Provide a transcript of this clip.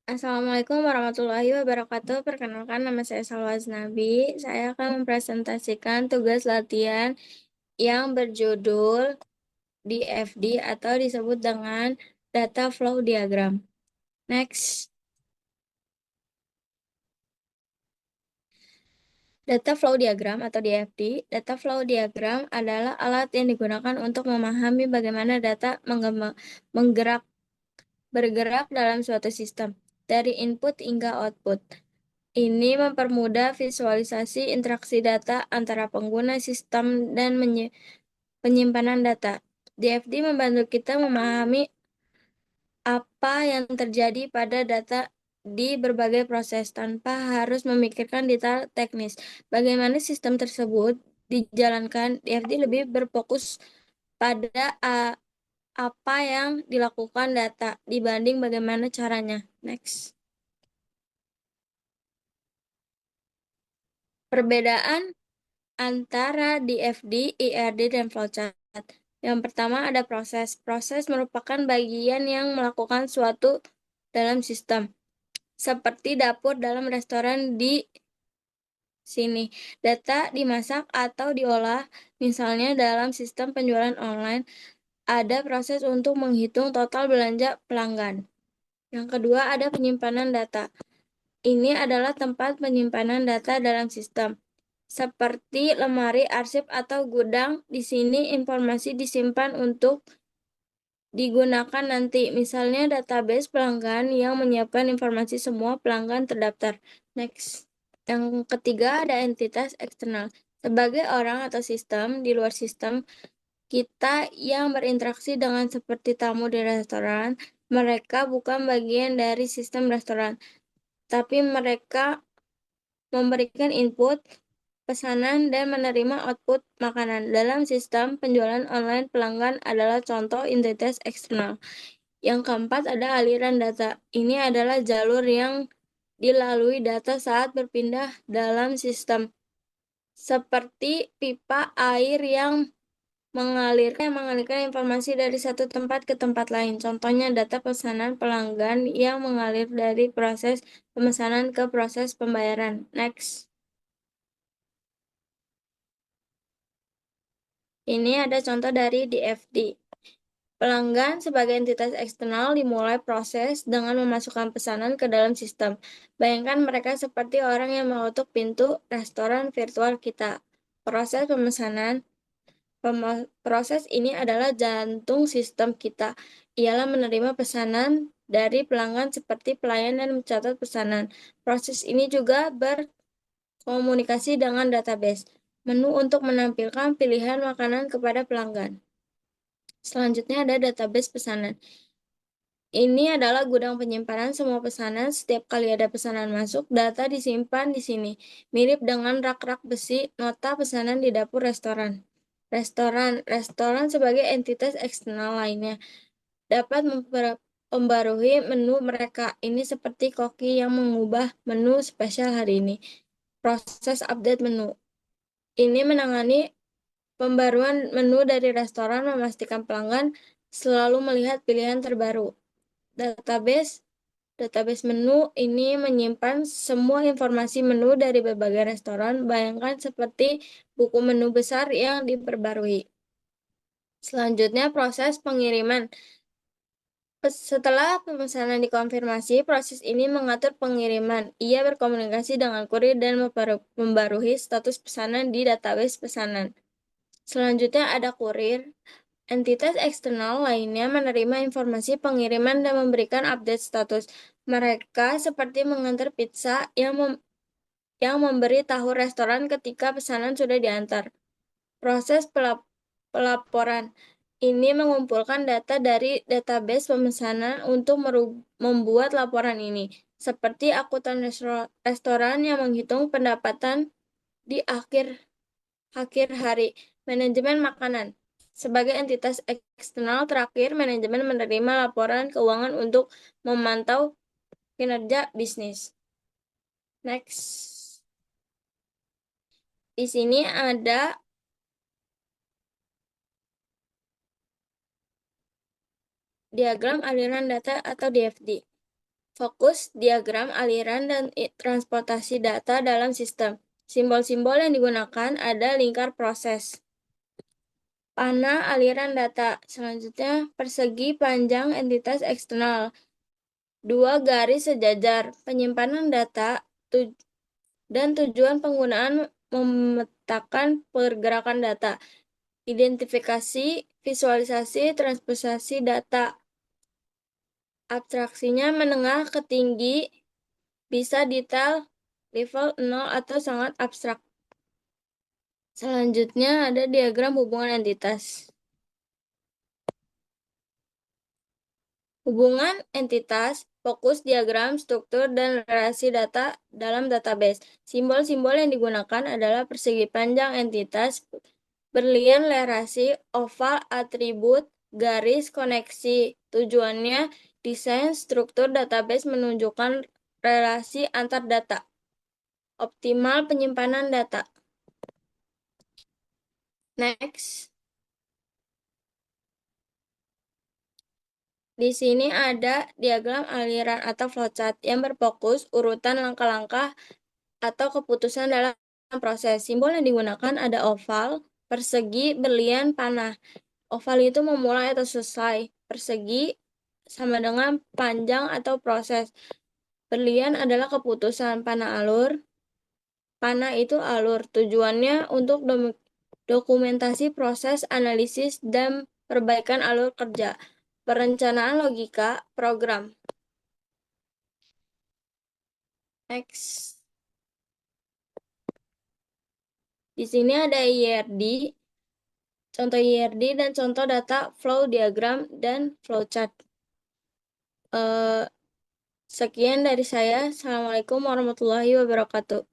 Assalamualaikum warahmatullahi wabarakatuh. Perkenalkan, nama saya Salwa Aznabi. Saya akan mempresentasikan tugas latihan yang berjudul DFD atau disebut dengan Data Flow Diagram. Next. Data Flow Diagram atau DFD. Data Flow Diagram adalah alat yang digunakan untuk memahami bagaimana data bergerak dalam suatu sistem, dari input hingga output. Ini mempermudah visualisasi interaksi data antara pengguna sistem dan penyimpanan data. DFD membantu kita memahami apa yang terjadi pada data di berbagai proses tanpa harus memikirkan detail teknis. Bagaimana sistem tersebut dijalankan, DFD lebih berfokus pada apa yang dilakukan data dibanding bagaimana caranya. Next. Perbedaan antara DFD, IRD, dan flowchart. Yang pertama ada proses. Proses merupakan bagian yang melakukan suatu dalam sistem, seperti dapur dalam restoran di sini. Data dimasak atau diolah, misalnya dalam sistem penjualan online, ada proses untuk menghitung total belanja pelanggan. Yang kedua ada penyimpanan data. Ini adalah tempat penyimpanan data dalam sistem, seperti lemari, arsip, atau gudang. Di sini informasi disimpan untuk digunakan nanti, misalnya database pelanggan yang menyiapkan informasi semua pelanggan terdaftar. Next. Yang ketiga ada entitas eksternal. Sebagai orang atau sistem di luar sistem, kita yang berinteraksi dengan seperti tamu di restoran, mereka bukan bagian dari sistem restoran, tapi mereka memberikan input, pesanan, dan menerima output makanan. Dalam sistem penjualan online, pelanggan adalah contoh entitas eksternal. Yang keempat ada aliran data. Ini adalah jalur yang dilalui data saat berpindah dalam sistem, seperti pipa air yang mengalirkan informasi dari satu tempat ke tempat lain. Contohnya data pesanan pelanggan yang mengalir dari proses pemesanan ke proses pembayaran. Next. Ini ada contoh dari DFD. Pelanggan sebagai entitas eksternal dimulai proses dengan memasukkan pesanan ke dalam sistem. Bayangkan mereka seperti orang yang mengetuk pintu restoran virtual kita. Proses pemesanan, proses ini adalah jantung sistem kita. Ialah menerima pesanan dari pelanggan seperti pelayan dan mencatat pesanan. Proses ini juga berkomunikasi dengan database menu untuk menampilkan pilihan makanan kepada pelanggan. Selanjutnya ada database pesanan. Ini adalah gudang penyimpanan semua pesanan. Setiap kali ada pesanan masuk, data disimpan di sini. Mirip dengan rak-rak besi nota pesanan di dapur restoran. Restoran sebagai entitas eksternal lainnya dapat membarui menu mereka. Ini seperti koki yang mengubah menu spesial hari ini. Proses update menu. Ini menangani pembaruan menu dari restoran, memastikan pelanggan selalu melihat pilihan terbaru. Database menu ini menyimpan semua informasi menu dari berbagai restoran. Bayangkan seperti buku menu besar yang diperbarui. Selanjutnya proses pengiriman. Setelah pemesanan dikonfirmasi, proses ini mengatur pengiriman. Ia berkomunikasi dengan kurir dan membarui status pesanan di database pesanan. Selanjutnya ada kurir. Entitas eksternal lainnya menerima informasi pengiriman dan memberikan update status. Mereka seperti mengantar pizza yang memberi tahu restoran ketika pesanan sudah diantar. Proses pelaporan ini mengumpulkan data dari database pemesanan untuk membuat laporan ini, seperti akuntan restoran yang menghitung pendapatan di akhir hari. Manajemen makanan. Sebagai entitas eksternal terakhir, manajemen menerima laporan keuangan untuk memantau kinerja bisnis. Next. Di sini ada diagram aliran data atau DFD. Fokus diagram aliran dan transportasi data dalam sistem. Simbol-simbol yang digunakan ada lingkar proses. Panah aliran data. Selanjutnya, persegi panjang entitas eksternal. 2 garis sejajar. Penyimpanan data dan tujuan penggunaan memetakan pergerakan data. Identifikasi, visualisasi, transposasi data. Abstraksinya menengah ke tinggi, bisa detail, level 0 atau sangat abstrak. Selanjutnya ada diagram hubungan entitas. Hubungan entitas, fokus diagram, struktur, dan relasi data dalam database. Simbol-simbol yang digunakan adalah persegi panjang entitas, berlian lerasi, oval atribut, garis koneksi. Tujuannya, desain struktur database menunjukkan relasi antar data. Optimal penyimpanan data. Next. Di sini ada diagram aliran atau flowchart yang berfokus urutan langkah-langkah atau keputusan dalam proses. Simbol yang digunakan ada oval, persegi, berlian, panah. Oval itu memulai atau selesai. Persegi sama dengan panjang atau proses. Berlian adalah keputusan. Panah alur. Panah itu alur. Tujuannya untuk dokumentasi proses, analisis, dan perbaikan alur kerja. Perencanaan logika program. Next. Di sini ada IRD, contoh IRD dan contoh data flow diagram dan flowchart. Sekian dari saya. Assalamualaikum warahmatullahi wabarakatuh.